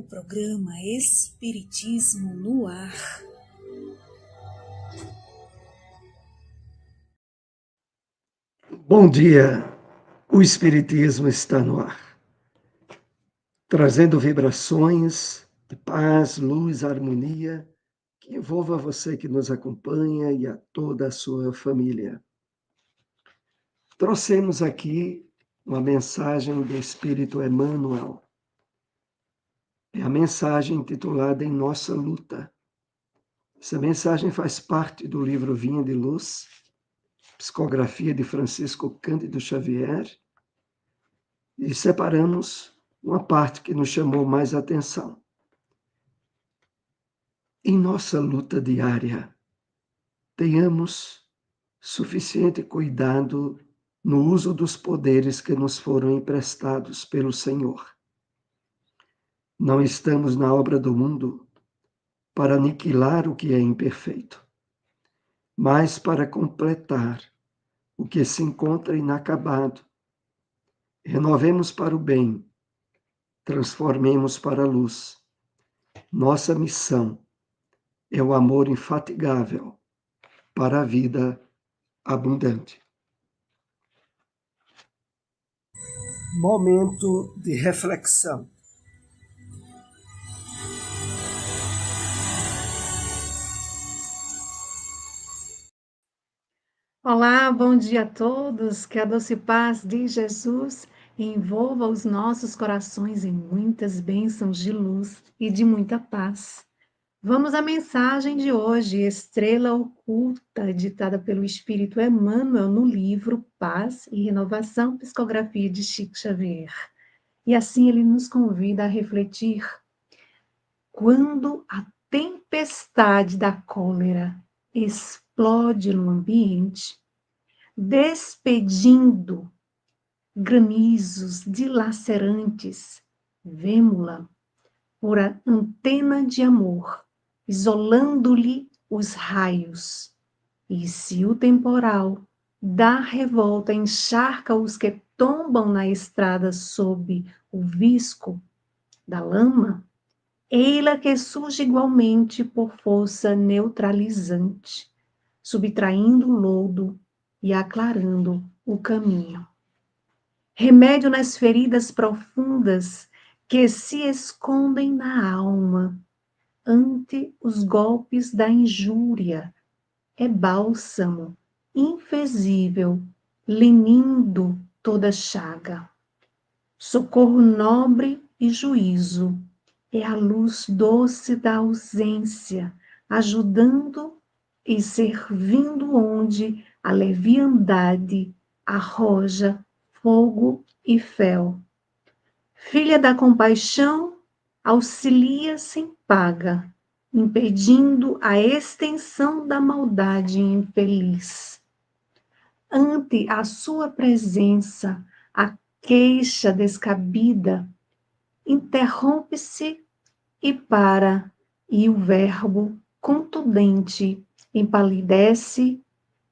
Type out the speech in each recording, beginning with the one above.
o programa Espiritismo no Ar. Bom dia, o Espiritismo está no ar, trazendo vibrações de paz, luz, harmonia, que envolva você que nos acompanha e a toda a sua família. Trouxemos aqui uma mensagem do Espírito Emmanuel. É a mensagem intitulada Em Nossa Luta. Essa mensagem faz parte do livro Vinha de Luz, psicografia de Francisco Cândido Xavier, e separamos uma parte que nos chamou mais atenção. Em nossa luta diária, tenhamos suficiente cuidado no uso dos poderes que nos foram emprestados pelo Senhor. Não estamos na obra do mundo para aniquilar o que é imperfeito, mas para completar o que se encontra inacabado. Renovemos para o bem, transformemos para a luz. Nossa missão é o amor infatigável para a vida abundante. Momento de reflexão. Olá, bom dia a todos. Que a doce paz de Jesus envolva os nossos corações em muitas bênçãos de luz e de muita paz. Vamos à mensagem de hoje, Estrela Oculta, ditada pelo Espírito Emmanuel no livro Paz e Renovação, psicografia de Chico Xavier. E assim ele nos convida a refletir. Quando a tempestade da cólera explode no ambiente, despedindo granizos dilacerantes, vemo-la por a antena de amor, isolando-lhe os raios. E se o temporal da revolta encharca os que tombam na estrada sob o visco da lama, ei-la que surge igualmente por força neutralizante, subtraindo o lodo e aclarando o caminho. Remédio nas feridas profundas que se escondem na alma ante os golpes da injúria, é bálsamo infezível, lenindo toda chaga. Socorro nobre e juízo, é a luz doce da ausência, ajudando e servindo onde a leviandade arroja fogo e fel. Filha da compaixão, auxilia sem paga, impedindo a extensão da maldade infeliz. Ante a sua presença, a queixa descabida interrompe-se e para, e o verbo contundente empalidece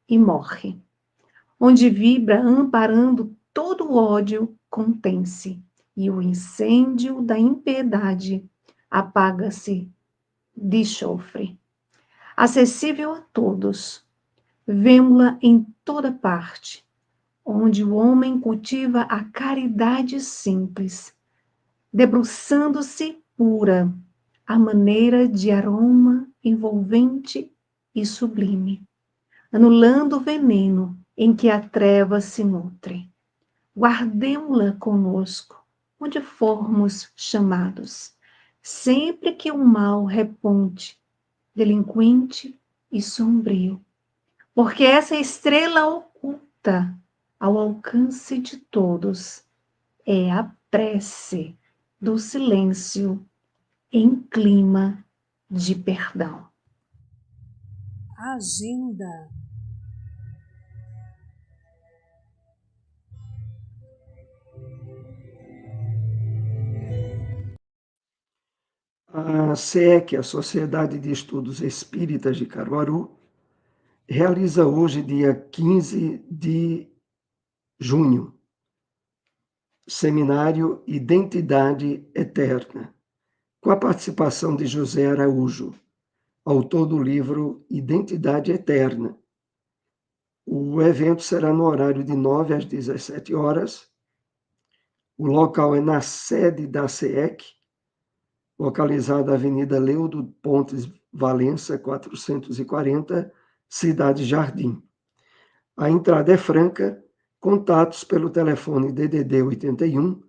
e morre. Onde vibra amparando todo o ódio, contém-se, e o incêndio da impiedade apaga-se de chofre. Acessível a todos, vemo-la em toda parte, onde o homem cultiva a caridade simples, debruçando-se pura, à maneira de aroma envolvente e sublime, anulando o veneno em que a treva se nutre. Guardemo-la conosco, onde formos chamados, sempre que o mal reponte, delinquente e sombrio, porque essa estrela oculta, ao alcance de todos, é a prece do silêncio em clima de perdão. Agenda. A SEC, a Sociedade de Estudos Espíritas de Caruaru, realiza hoje, dia 15 de junho, Seminário Identidade Eterna, com a participação de José Araújo, autor do livro Identidade Eterna. O evento será no horário de 9 às 17 horas. O local é na sede da SEEC, localizada na Avenida Leudo Pontes Valença, 440, Cidade Jardim. A entrada é franca, contatos pelo telefone DDD 81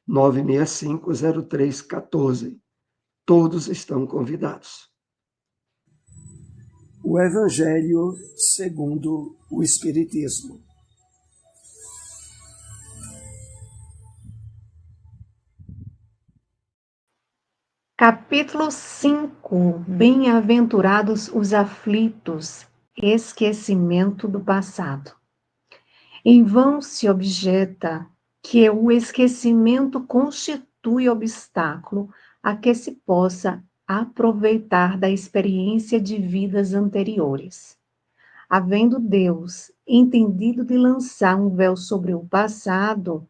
999650314. Todos estão convidados. O Evangelho segundo o Espiritismo. Capítulo 5. Bem-aventurados os aflitos. Esquecimento do passado. Em vão se objeta que o esquecimento constitui obstáculo a que se possa aproveitar da experiência de vidas anteriores. Havendo Deus entendido de lançar um véu sobre o passado,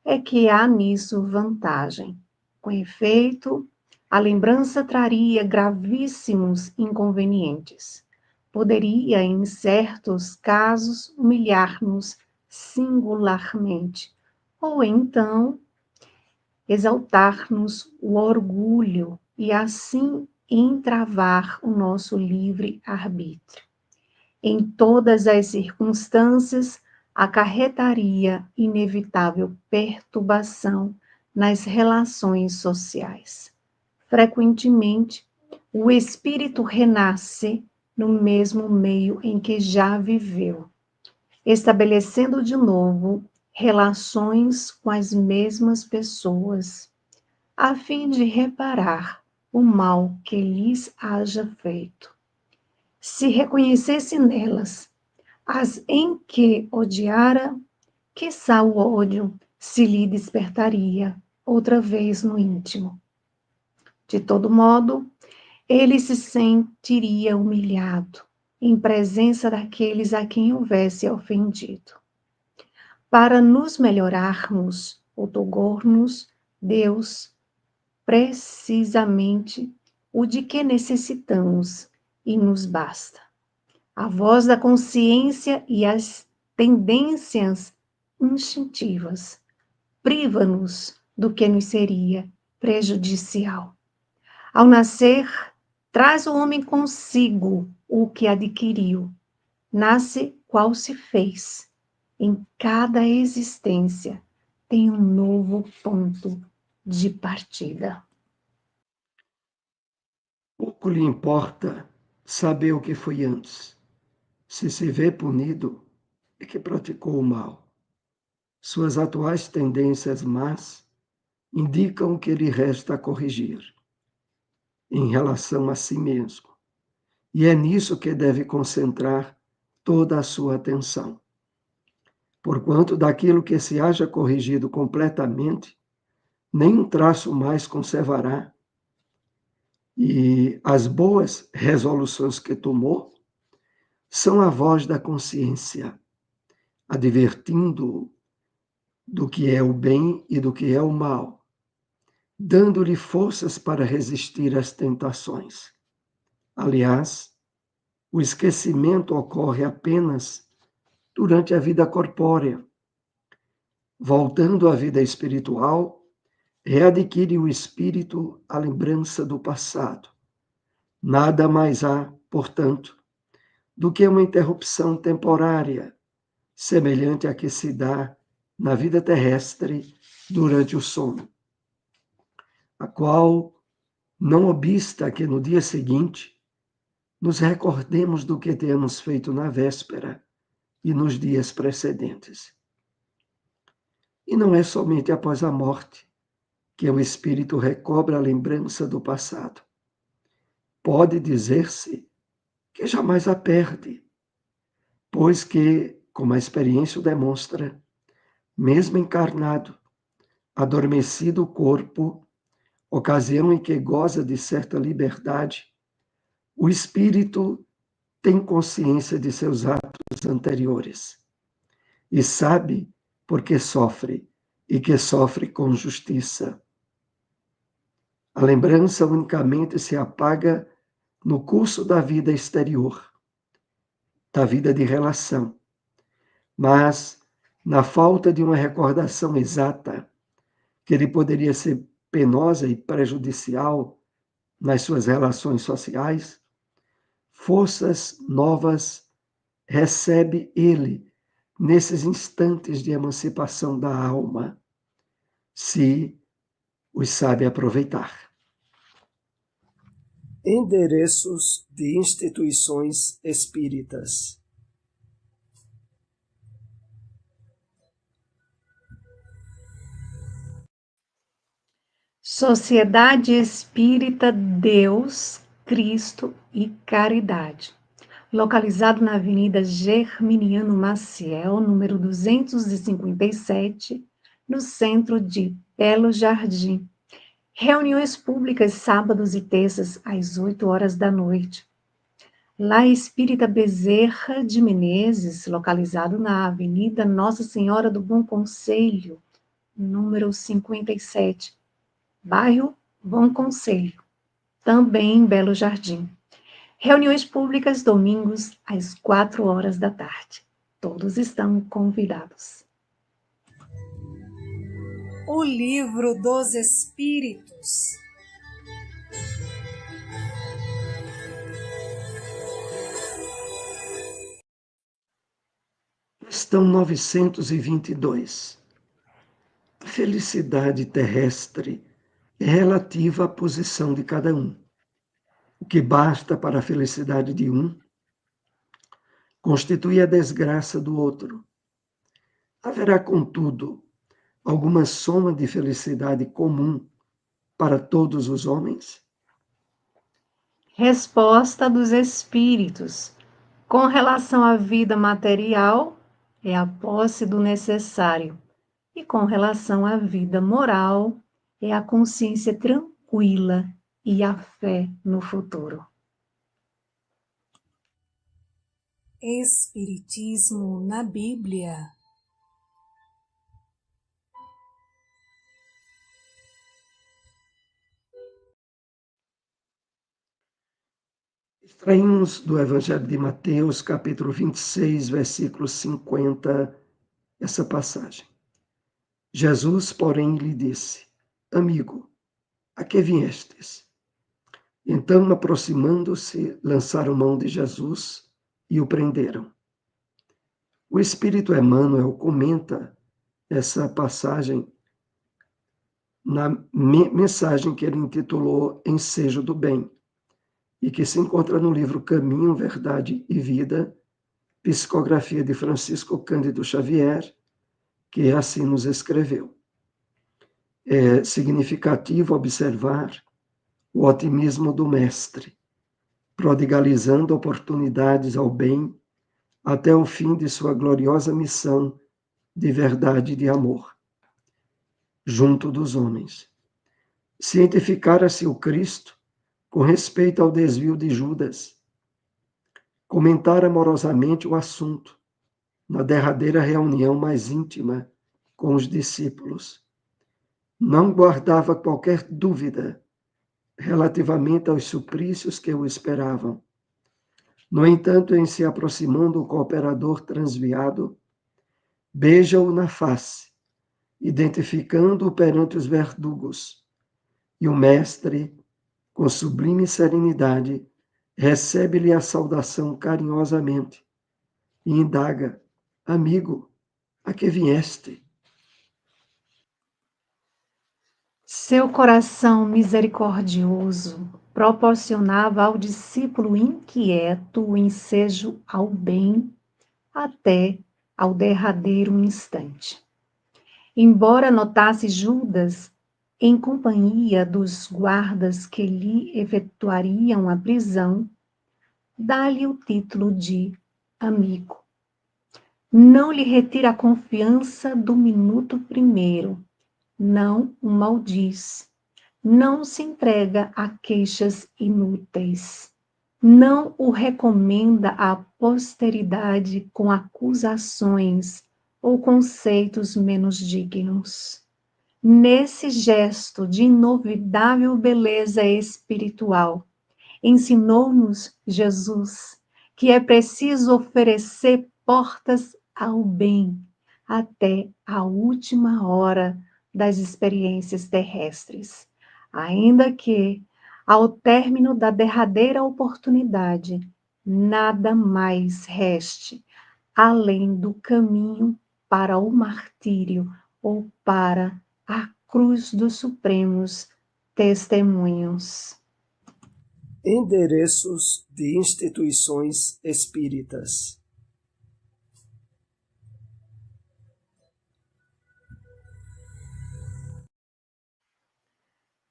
é que há nisso vantagem. Com efeito, a lembrança traria gravíssimos inconvenientes. Poderia, em certos casos, humilhar-nos singularmente, ou então exaltar-nos o orgulho e assim entravar o nosso livre arbítrio. Em todas as circunstâncias, acarretaria inevitável perturbação nas relações sociais. Frequentemente, o espírito renasce no mesmo meio em que já viveu, estabelecendo de novo relações com as mesmas pessoas, a fim de reparar o mal que lhes haja feito. Se reconhecesse nelas as em que odiara, quiçá o ódio se lhe despertaria outra vez no íntimo. De todo modo, ele se sentiria humilhado em presença daqueles a quem houvesse ofendido. Para nos melhorarmos, otorgou-nos Deus precisamente o de que necessitamos e nos basta. A voz da consciência e as tendências instintivas priva-nos do que nos seria prejudicial. Ao nascer, traz o homem consigo o que adquiriu. Nasce qual se fez. Em cada existência tem um novo ponto de partida. Pouco lhe importa saber o que foi antes. Se vê punido, é que praticou o mal. Suas atuais tendências más indicam o que lhe resta a corrigir em relação a si mesmo. E é nisso que deve concentrar toda a sua atenção. Porquanto daquilo que se haja corrigido completamente, nenhum traço mais conservará. E as boas resoluções que tomou são a voz da consciência, advertindo do que é o bem e do que é o mal, dando-lhe forças para resistir às tentações. Aliás, o esquecimento ocorre apenas durante a vida corpórea. Voltando à vida espiritual, readquire o espírito a lembrança do passado. Nada mais há, portanto, do que uma interrupção temporária, semelhante à que se dá na vida terrestre durante o sono, a qual não obsta que no dia seguinte nos recordemos do que temos feito na véspera e nos dias precedentes. E não é somente após a morte que o espírito recobra a lembrança do passado. Pode dizer-se que jamais a perde, pois que, como a experiência o demonstra, mesmo encarnado, adormecido o corpo, ocasião em que goza de certa liberdade, o espírito tem consciência de seus atos anteriores e sabe por que sofre e que sofre com justiça. A lembrança unicamente se apaga no curso da vida exterior, da vida de relação. Mas, na falta de uma recordação exata, que lhe poderia ser penosa e prejudicial nas suas relações sociais, forças novas recebe ele nesses instantes de emancipação da alma, se os sabe aproveitar. Endereços de instituições espíritas. Sociedade Espírita Deus, Cristo e Caridade. Localizado na Avenida Germiniano Maciel, número 257, no centro de Belo Jardim. Reuniões públicas sábados e terças às 8 horas da noite. Lá Espírita Bezerra de Menezes, localizado na Avenida Nossa Senhora do Bom Conselho, número 57, bairro Bom Conselho, também em Belo Jardim. Reuniões públicas domingos às 4 horas da tarde. Todos estão convidados. O Livro dos Espíritos. Questão 922. A felicidade terrestre é relativa à posição de cada um. O que basta para a felicidade de um constitui a desgraça do outro. Haverá, contudo, alguma soma de felicidade comum para todos os homens? Resposta dos Espíritos. Com relação à vida material, é a posse do necessário. E com relação à vida moral, é a consciência tranquila e a fé no futuro. Espiritismo na Bíblia. Extraímos do Evangelho de Mateus, capítulo 26, versículo 50, essa passagem. Jesus, porém, lhe disse: Amigo, a que viestes? Então, aproximando-se, lançaram mão de Jesus e o prenderam. O Espírito Emmanuel comenta essa passagem na mensagem que ele intitulou Ensejo do Bem, e que se encontra no livro Caminho, Verdade e Vida, psicografia de Francisco Cândido Xavier, que assim nos escreveu. É significativo observar o otimismo do mestre, prodigalizando oportunidades ao bem até o fim de sua gloriosa missão de verdade e de amor, junto dos homens. Cientificara-se o Cristo com respeito ao desvio de Judas, comentar amorosamente o assunto na derradeira reunião mais íntima com os discípulos. Não guardava qualquer dúvida relativamente aos suplícios que o esperavam. No entanto, em se aproximando o cooperador transviado, beija-o na face, identificando-o perante os verdugos, e o mestre, com sublime serenidade, recebe-lhe a saudação carinhosamente e indaga: Amigo, a que vieste? Seu coração misericordioso proporcionava ao discípulo inquieto o ensejo ao bem até ao derradeiro instante. Embora notasse Judas em companhia dos guardas que lhe efetuariam a prisão, dá-lhe o título de amigo. Não lhe retira a confiança do minuto primeiro, não o maldiz, não se entrega a queixas inúteis, não o recomenda à posteridade com acusações ou conceitos menos dignos. Nesse gesto de inovidável beleza espiritual, ensinou-nos Jesus que é preciso oferecer portas ao bem até a última hora das experiências terrestres, ainda que, ao término da derradeira oportunidade, nada mais reste além do caminho para o martírio ou para a cruz dos supremos testemunhos. Endereços de instituições espíritas.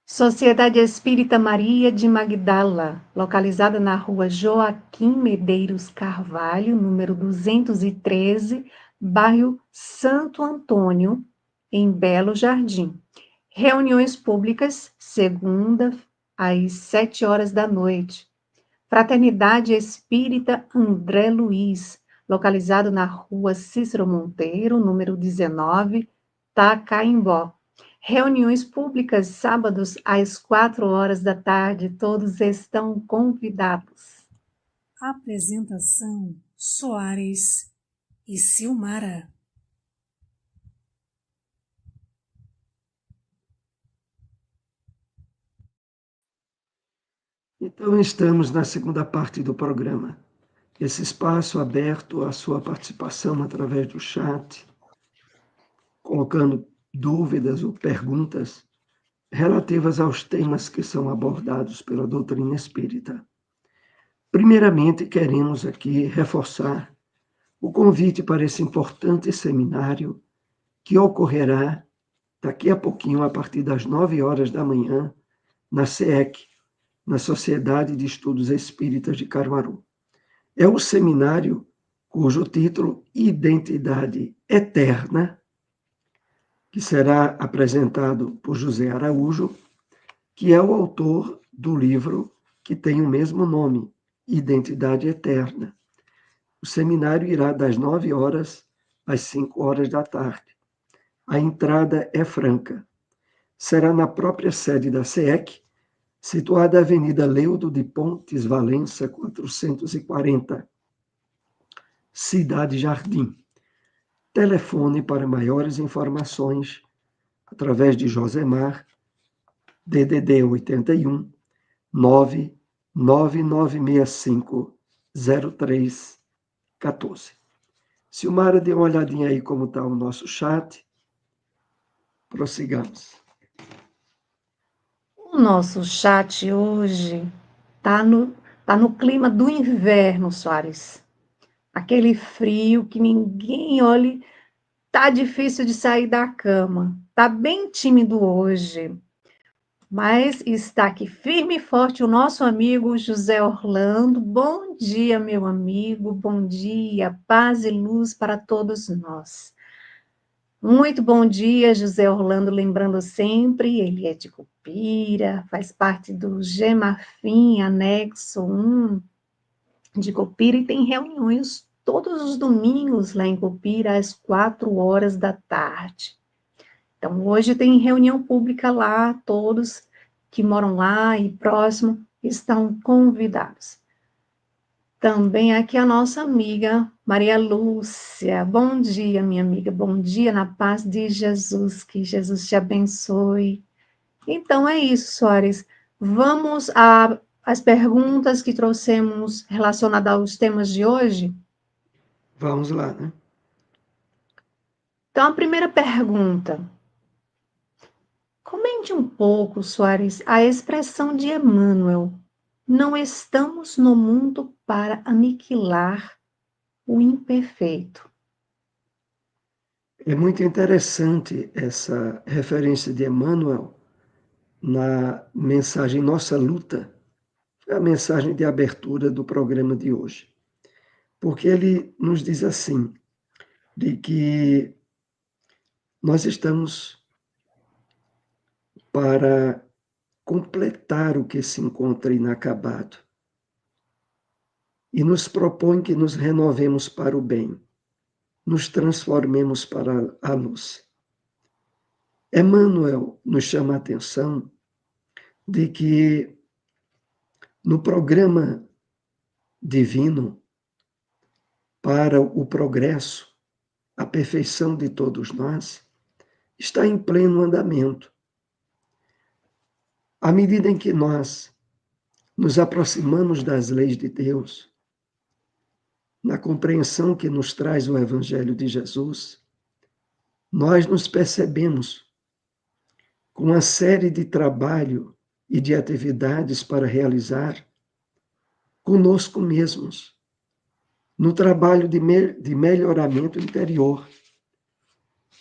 Sociedade Espírita Maria de Magdala, localizada na rua Joaquim Medeiros Carvalho, número 213, bairro Santo Antônio, em Belo Jardim. Reuniões públicas, segunda, às 7 horas da noite. Fraternidade Espírita André Luiz, localizado na rua Cícero Monteiro, número 19, Tacaimbó. Reuniões públicas, sábados, às 4 horas da tarde. Todos estão convidados. Apresentação: Soares e Silmara. Então, estamos na segunda parte do programa. Esse espaço aberto à sua participação através do chat, colocando dúvidas ou perguntas relativas aos temas que são abordados pela doutrina espírita. Primeiramente, queremos aqui reforçar o convite para esse importante seminário que ocorrerá daqui a pouquinho, a partir das 9 horas da manhã, na SEEC, na Sociedade de Estudos Espíritas de Caruaru. É o seminário cujo título Identidade Eterna, que será apresentado por José Araújo, que é o autor do livro que tem o mesmo nome, Identidade Eterna. O seminário irá das 9 horas às 5 horas da tarde. A entrada é franca. Será na própria sede da SEEC, situada na Avenida Leudo de Pontes, Valença, 440, Cidade Jardim. Telefone para maiores informações através de Josemar, DDD 81 99965 0314. Silmara, dê uma olhadinha aí como está o nosso chat. Prossigamos. O nosso chat hoje tá no clima do inverno, Soares. Aquele frio que ninguém olhe, tá difícil de sair da cama. Tá bem tímido hoje. Mas está aqui firme e forte o nosso amigo José Orlando. Bom dia, meu amigo. Bom dia. Paz e luz para todos nós. Muito bom dia, José Orlando, lembrando sempre, ele é de Copira, faz parte do Gemafim, anexo 1 de Copira, e tem reuniões todos os domingos lá em Copira, às 4 horas da tarde. Então, hoje tem reunião pública lá, todos que moram lá e próximo estão convidados. Também aqui a nossa amiga Maria Lúcia. Bom dia, minha amiga. Bom dia na paz de Jesus. Que Jesus te abençoe. Então é isso, Soares. Vamos às perguntas que trouxemos relacionadas aos temas de hoje? Vamos lá, né? Então, a primeira pergunta. Comente um pouco, Soares, a expressão de Emmanuel. Não estamos no mundo para aniquilar o imperfeito. É muito interessante essa referência de Emmanuel na mensagem Nossa Luta, a mensagem de abertura do programa de hoje. Porque ele nos diz assim, de que nós estamos para completar o que se encontra inacabado e nos propõe que nos renovemos para o bem, nos transformemos para a luz. Emmanuel nos chama a atenção de que no programa divino para o progresso, a perfeição de todos nós, está em pleno andamento. À medida em que nós nos aproximamos das leis de Deus, na compreensão que nos traz o Evangelho de Jesus, nós nos percebemos com uma série de trabalho e de atividades para realizar conosco mesmos, no trabalho de melhoramento interior,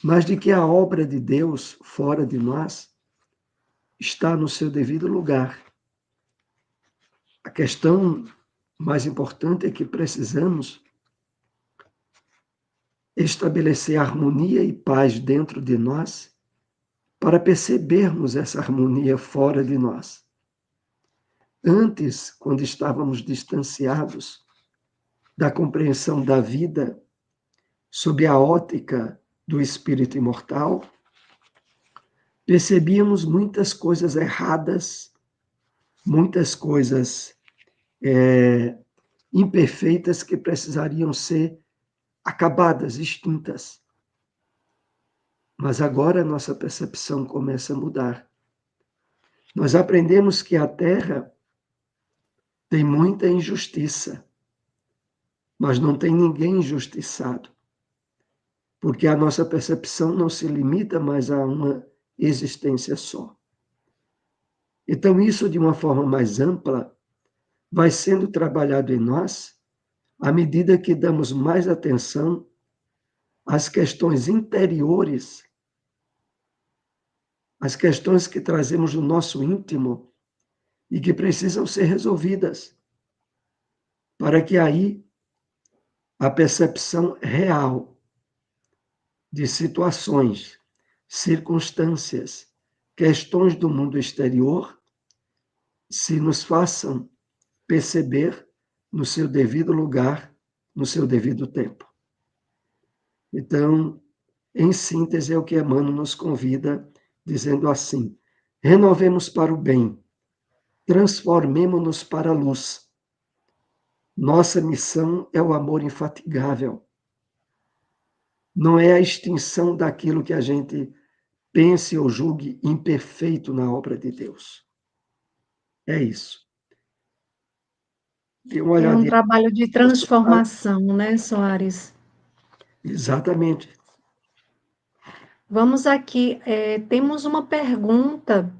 mas de que a obra de Deus fora de nós está no seu devido lugar. A questão mais importante é que precisamos estabelecer harmonia e paz dentro de nós para percebermos essa harmonia fora de nós. Antes, quando estávamos distanciados da compreensão da vida sob a ótica do espírito imortal, percebíamos muitas coisas erradas, muitas coisas imperfeitas que precisariam ser acabadas, extintas. Mas agora a nossa percepção começa a mudar. Nós aprendemos que a Terra tem muita injustiça, mas não tem ninguém injustiçado, porque a nossa percepção não se limita mais a uma existência só. Então, isso, de uma forma mais ampla, vai sendo trabalhado em nós à medida que damos mais atenção às questões interiores, às questões que trazemos no nosso íntimo e que precisam ser resolvidas, para que aí a percepção real de situações, circunstâncias, questões do mundo exterior se nos façam perceber no seu devido lugar, no seu devido tempo. Então, em síntese, é o que Emmanuel nos convida, dizendo assim: renovemos para o bem, transformemo-nos para a luz. Nossa missão é o amor infatigável. Não é a extinção daquilo que a gente pense ou julgue imperfeito na obra de Deus. É isso. Dê uma É um olhadinha. trabalho de transformação, né, Soares? Exatamente. Vamos aqui, temos uma pergunta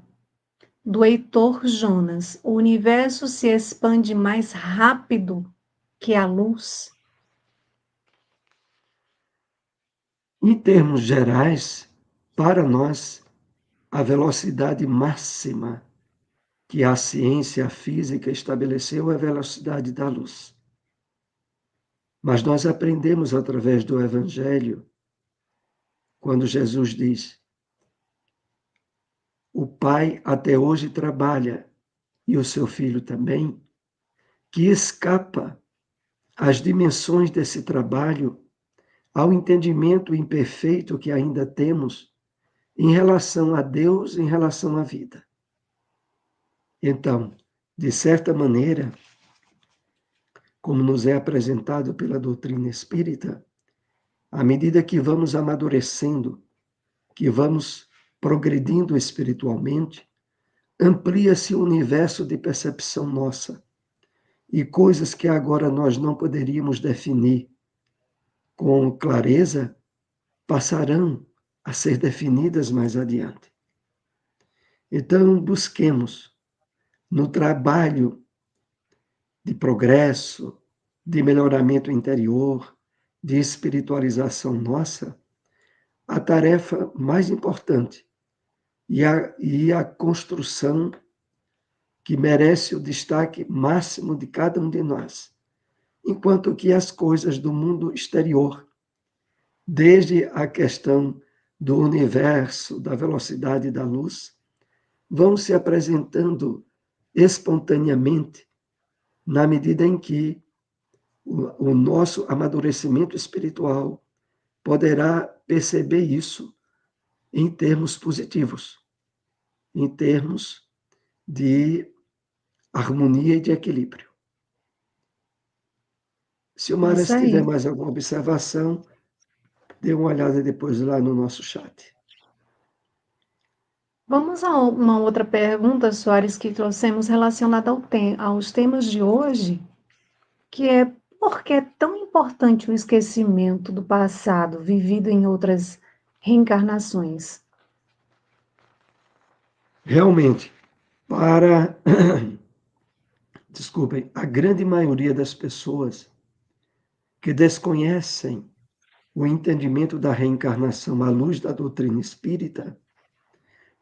do Heitor Jonas. O universo se expande mais rápido que a luz? Em termos gerais, para nós, a velocidade máxima que a ciência, a física estabeleceu é a velocidade da luz. Mas nós aprendemos através do Evangelho, quando Jesus diz: o Pai até hoje trabalha, e o seu Filho também, que escapa às dimensões desse trabalho, ao entendimento imperfeito que ainda temos em relação a Deus, em relação à vida. Então, de certa maneira, como nos é apresentado pela doutrina espírita, à medida que vamos amadurecendo, que vamos progredindo espiritualmente, amplia-se o universo de percepção nossa e coisas que agora nós não poderíamos definir com clareza passarão a ser definidas mais adiante. Então, busquemos no trabalho de progresso, de melhoramento interior, de espiritualização nossa, a tarefa mais importante e a construção que merece o destaque máximo de cada um de nós, enquanto que as coisas do mundo exterior, desde a questão do universo, da velocidade da luz, vão se apresentando espontaneamente na medida em que o nosso amadurecimento espiritual poderá perceber isso em termos positivos, em termos de harmonia e de equilíbrio. Se o Mara Isso aí. tiver mais alguma observação, dê uma olhada depois lá no nosso chat. Vamos a uma outra pergunta, Soares, que trouxemos relacionada aos temas de hoje, que é por que é tão importante o esquecimento do passado vivido em outras reencarnações? Realmente, para, desculpem, a grande maioria das pessoas que desconhecem o entendimento da reencarnação à luz da doutrina espírita,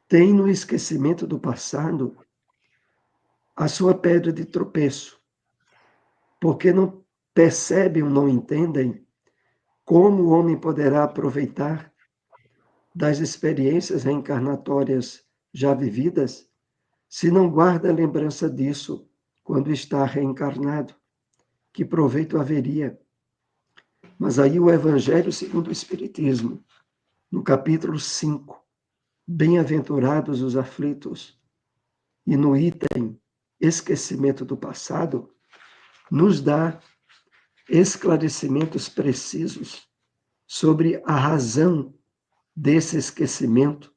tem no esquecimento do passado a sua pedra de tropeço, porque não percebem ou não entendem como o homem poderá aproveitar das experiências reencarnatórias já vividas se não guarda a lembrança disso quando está reencarnado. Que proveito haveria? Mas aí o Evangelho segundo o Espiritismo, no capítulo 5, Bem-aventurados os aflitos, e no item Esquecimento do passado, nos dá esclarecimentos precisos sobre a razão desse esquecimento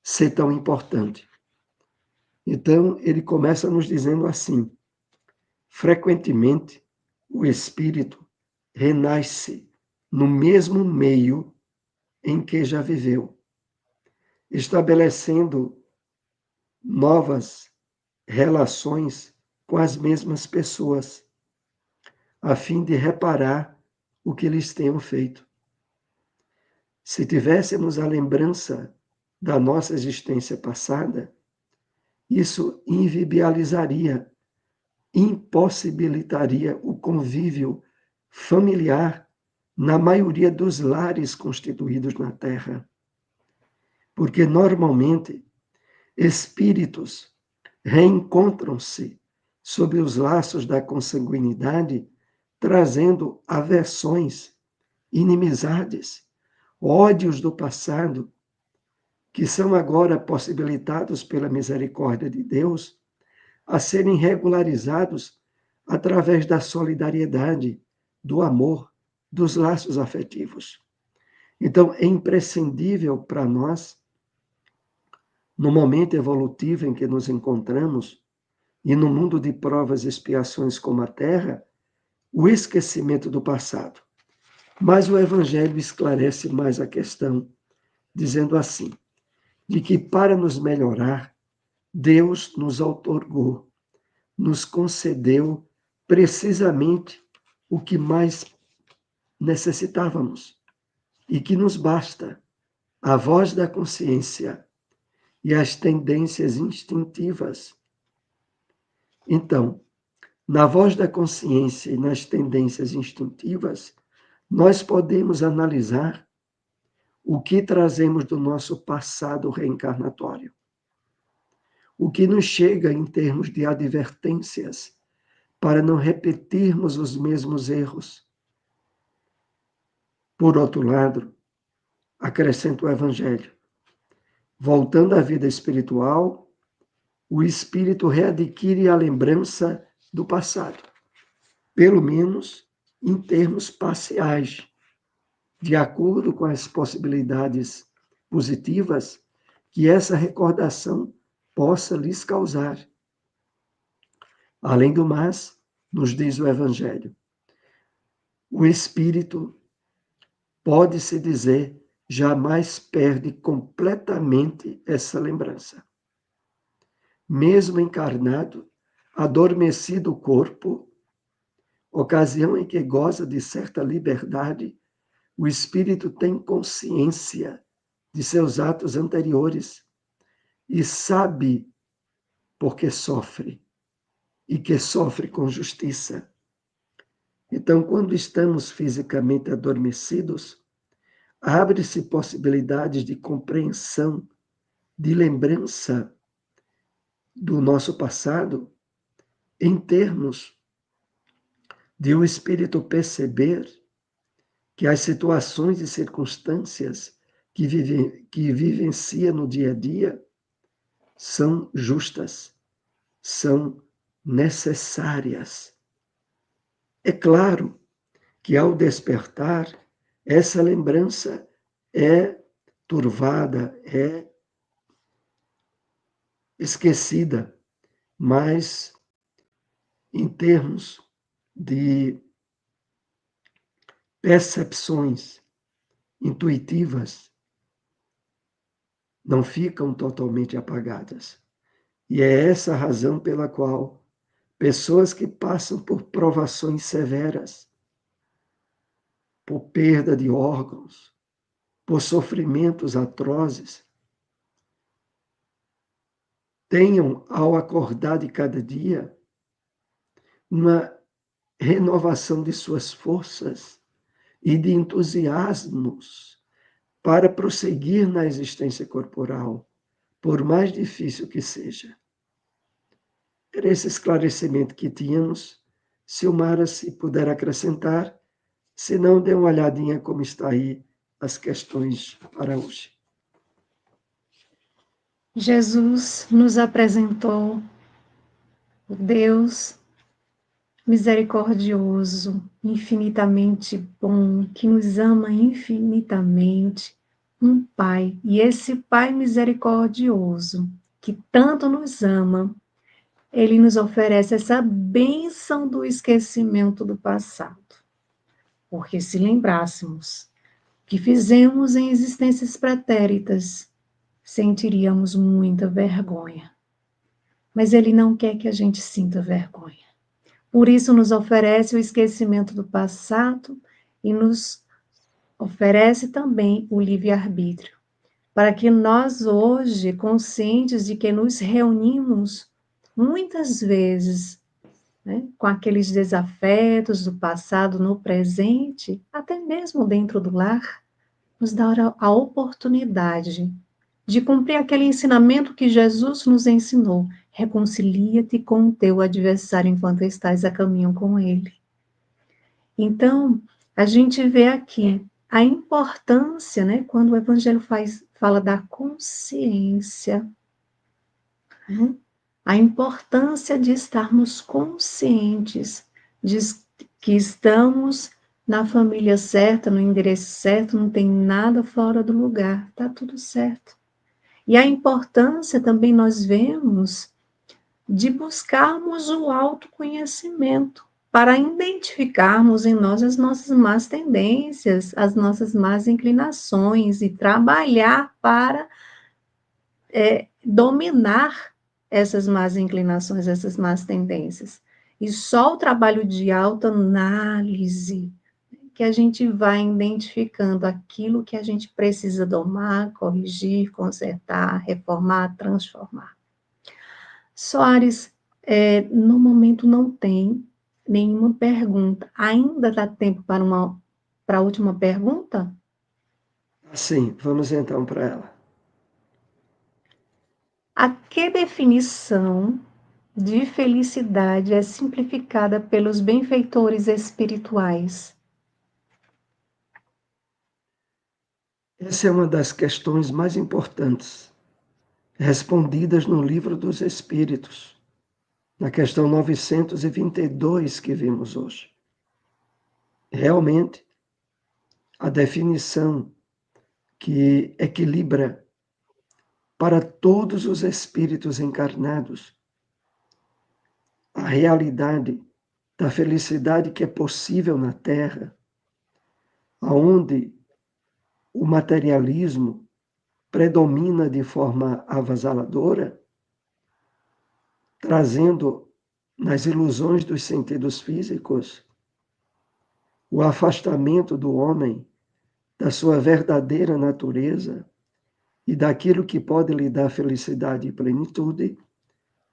ser tão importante. Então, ele começa nos dizendo assim: frequentemente, o espírito renasce no mesmo meio em que já viveu, estabelecendo novas relações com as mesmas pessoas, a fim de reparar o que eles tenham feito. Se tivéssemos a lembrança da nossa existência passada, isso inviabilizaria, impossibilitaria o convívio familiar na maioria dos lares constituídos na Terra. Porque, normalmente, espíritos reencontram-se sob os laços da consanguinidade, trazendo aversões, inimizades, ódios do passado, que são agora possibilitados pela misericórdia de Deus a serem regularizados através da solidariedade, do amor, dos laços afetivos. Então, é imprescindível para nós, no momento evolutivo em que nos encontramos, e no mundo de provas e expiações como a Terra, o esquecimento do passado. Mas o Evangelho esclarece mais a questão, dizendo assim, de que para nos melhorar, Deus nos outorgou, nos concedeu precisamente o que mais necessitávamos e que nos basta, a voz da consciência e as tendências instintivas. Então, na voz da consciência e nas tendências instintivas, nós podemos analisar o que trazemos do nosso passado reencarnatório, o que nos chega em termos de advertências para não repetirmos os mesmos erros. Por outro lado, acrescenta o Evangelho, voltando à vida espiritual, o espírito readquire a lembrança do passado, pelo menos em termos parciais, de acordo com as possibilidades positivas que essa recordação possa lhes causar. Além do mais, nos diz o Evangelho, o espírito, pode-se dizer, jamais perde completamente essa lembrança. Mesmo encarnado, adormecido o corpo, ocasião em que goza de certa liberdade, o espírito tem consciência de seus atos anteriores e sabe por que sofre e que sofre com justiça. Então, quando estamos fisicamente adormecidos, abre-se possibilidades de compreensão, de lembrança do nosso passado, em termos de o espírito perceber que as situações e circunstâncias que vivencia no dia a dia são justas, são necessárias. É claro que ao despertar, essa lembrança é turvada, é esquecida, mas em termos de percepções intuitivas, não ficam totalmente apagadas. E é essa a razão pela qual pessoas que passam por provações severas, por perda de órgãos, por sofrimentos atrozes, tenham, ao acordar de cada dia, uma renovação de suas forças e de entusiasmos para prosseguir na existência corporal, por mais difícil que seja. Era esse esclarecimento que tínhamos. Silmara, se puder acrescentar, se não, dê uma olhadinha como está aí as questões para hoje. Jesus nos apresentou o Deus misericordioso, infinitamente bom, que nos ama infinitamente, um Pai. E esse Pai misericordioso, que tanto nos ama, ele nos oferece essa bênção do esquecimento do passado. Porque se lembrássemos que fizemos em existências pretéritas, sentiríamos muita vergonha. Mas ele não quer que a gente sinta vergonha. Por isso nos oferece o esquecimento do passado e nos oferece também o livre-arbítrio, para que nós hoje, conscientes de que nos reunimos muitas vezes, né, com aqueles desafetos do passado no presente, até mesmo dentro do lar, nos dá a oportunidade de cumprir aquele ensinamento que Jesus nos ensinou. Reconcilia-te com o teu adversário enquanto estás a caminho com ele. Então, a gente vê aqui a importância, né, quando o Evangelho fala da consciência, né, a importância de estarmos conscientes de que estamos na família certa, no endereço certo, não tem nada fora do lugar, está tudo certo. E a importância também nós vemos de buscarmos o autoconhecimento para identificarmos em nós as nossas más tendências, as nossas más inclinações e trabalhar para dominar essas más inclinações, essas más tendências. E só o trabalho de autoanálise que a gente vai identificando aquilo que a gente precisa domar, corrigir, consertar, reformar, transformar. Soares, no momento não tem nenhuma pergunta. Ainda dá tempo para a última pergunta? Sim, vamos então para ela. A que definição de felicidade é simplificada pelos benfeitores espirituais? Essa é uma das questões mais importantes, respondidas no Livro dos Espíritos, na questão 922 que vimos hoje. Realmente, a definição que equilibra para todos os espíritos encarnados a realidade da felicidade que é possível na Terra, aonde o materialismo predomina de forma avassaladora, trazendo nas ilusões dos sentidos físicos o afastamento do homem da sua verdadeira natureza e daquilo que pode lhe dar felicidade e plenitude.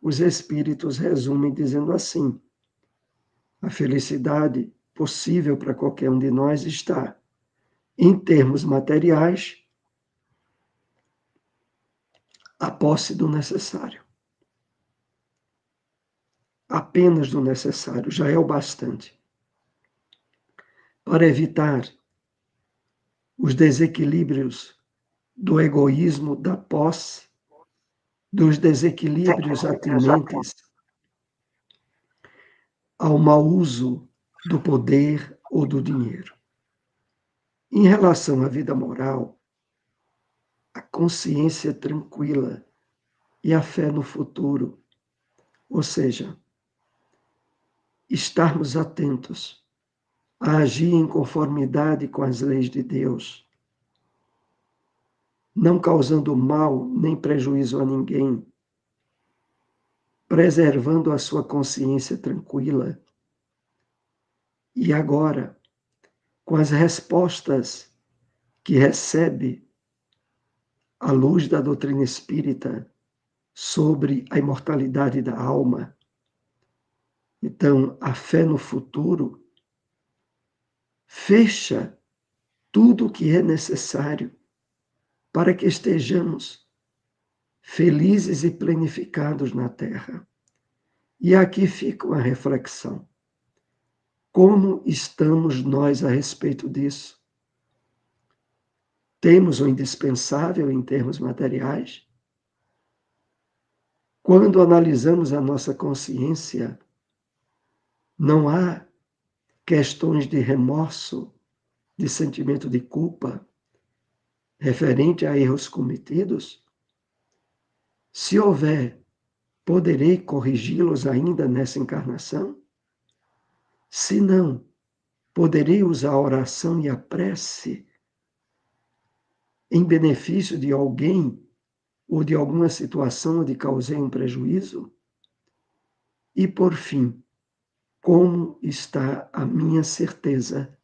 Os espíritos resumem dizendo assim: a felicidade possível para qualquer um de nós está, em termos materiais, a posse do necessário. Apenas do necessário já é o bastante para evitar os desequilíbrios do egoísmo, da posse, dos desequilíbrios atinentes ao mau uso do poder ou do dinheiro. Em relação à vida moral, a consciência tranquila e a fé no futuro, ou seja, estarmos atentos a agir em conformidade com as leis de Deus, não causando mal nem prejuízo a ninguém, preservando a sua consciência tranquila. E agora, com as respostas que recebe à luz da doutrina espírita sobre a imortalidade da alma, então a fé no futuro fecha tudo o que é necessário para que estejamos felizes e planificados na Terra. E aqui fica uma reflexão. Como estamos nós a respeito disso? Temos o indispensável em termos materiais? Quando analisamos a nossa consciência, não há questões de remorso, de sentimento de culpa, referente a erros cometidos? Se houver, poderei corrigi-los ainda nessa encarnação? Se não, poderei usar a oração e a prece em benefício de alguém ou de alguma situação onde causei um prejuízo? E, por fim, como está a minha certeza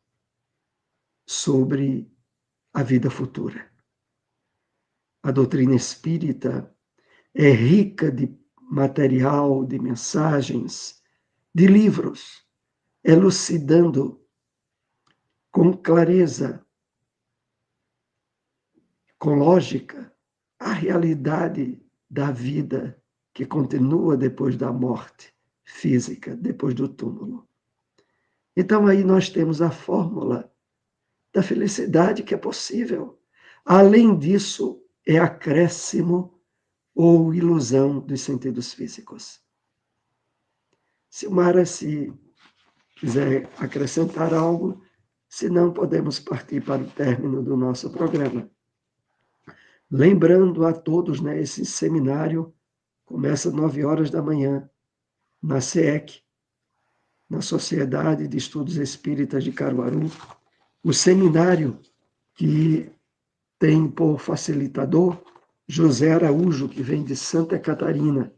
sobre a vida futura? A doutrina espírita é rica de material, de mensagens, de livros, elucidando com clareza, com lógica, a realidade da vida que continua depois da morte física, depois do túmulo. Então aí nós temos a fórmula da felicidade que é possível. Além disso, é acréscimo ou ilusão dos sentidos físicos. Silmara, se quiser acrescentar algo, se não, podemos partir para o término do nosso programa. Lembrando a todos, né, esse seminário começa às 9 horas da manhã, na SEEC, na Sociedade de Estudos Espíritas de Caruaru. O seminário que tem por facilitador José Araújo, que vem de Santa Catarina.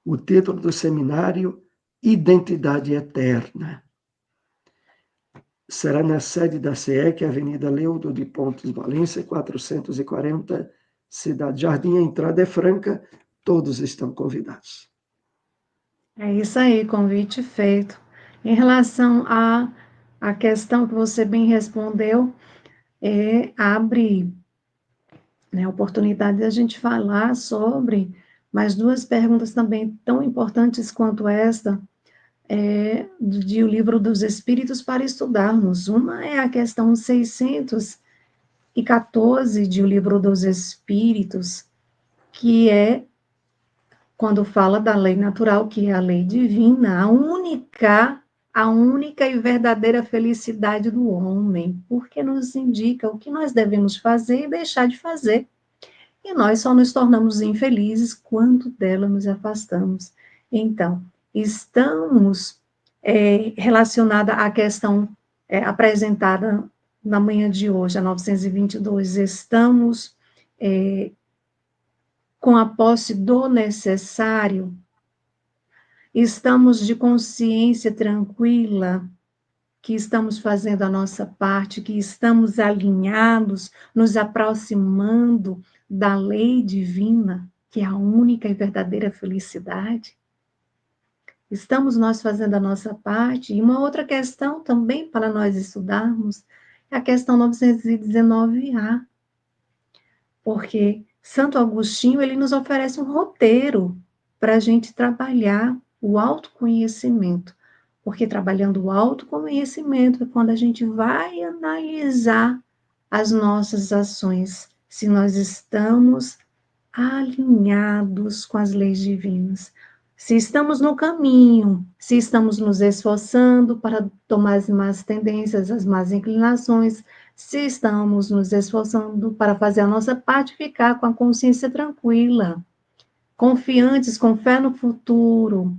O título do seminário, Identidade Eterna. Será na sede da SEEC, Avenida Leudo de Pontes, Valência, 440, Cidade Jardim. A entrada é franca, todos estão convidados. É isso aí, convite feito. Em relação à questão que você bem respondeu, abre, né, a oportunidade de a gente falar sobre mais duas perguntas também tão importantes quanto esta, de O Livro dos Espíritos para estudarmos. Uma é a questão 614 de O Livro dos Espíritos, que é quando fala da lei natural, que é a lei divina, a única e verdadeira felicidade do homem, porque nos indica o que nós devemos fazer e deixar de fazer. E nós só nos tornamos infelizes quando dela nos afastamos. Então, estamos relacionada à questão apresentada na manhã de hoje, a 922, estamos com a posse do necessário, estamos de consciência tranquila, que estamos fazendo a nossa parte, que estamos alinhados, nos aproximando da lei divina, que é a única e verdadeira felicidade. Estamos nós fazendo a nossa parte? E uma outra questão também para nós estudarmos é a questão 919A, porque Santo Agostinho, ele nos oferece um roteiro para a gente trabalhar o autoconhecimento, porque trabalhando o autoconhecimento é quando a gente vai analisar as nossas ações, se nós estamos alinhados com as leis divinas. Se estamos no caminho, se estamos nos esforçando para tomar as más tendências, as más inclinações, se estamos nos esforçando para fazer a nossa parte, ficar com a consciência tranquila, confiantes, com fé no futuro,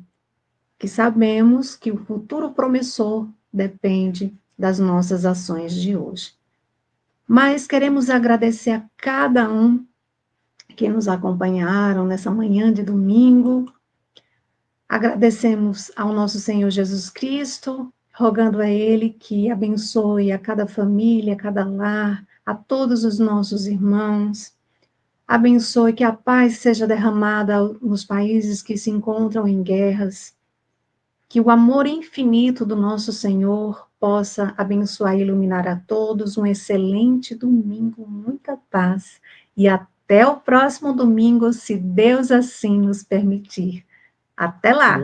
que sabemos que o futuro promissor depende das nossas ações de hoje. Mas queremos agradecer a cada um que nos acompanharam nessa manhã de domingo. Agradecemos ao nosso Senhor Jesus Cristo, rogando a Ele que abençoe a cada família, a cada lar, a todos os nossos irmãos. Abençoe que a paz seja derramada nos países que se encontram em guerras. Que o amor infinito do nosso Senhor possa abençoar e iluminar a todos. Um excelente domingo, muita paz. E até o próximo domingo, se Deus assim nos permitir. Até lá!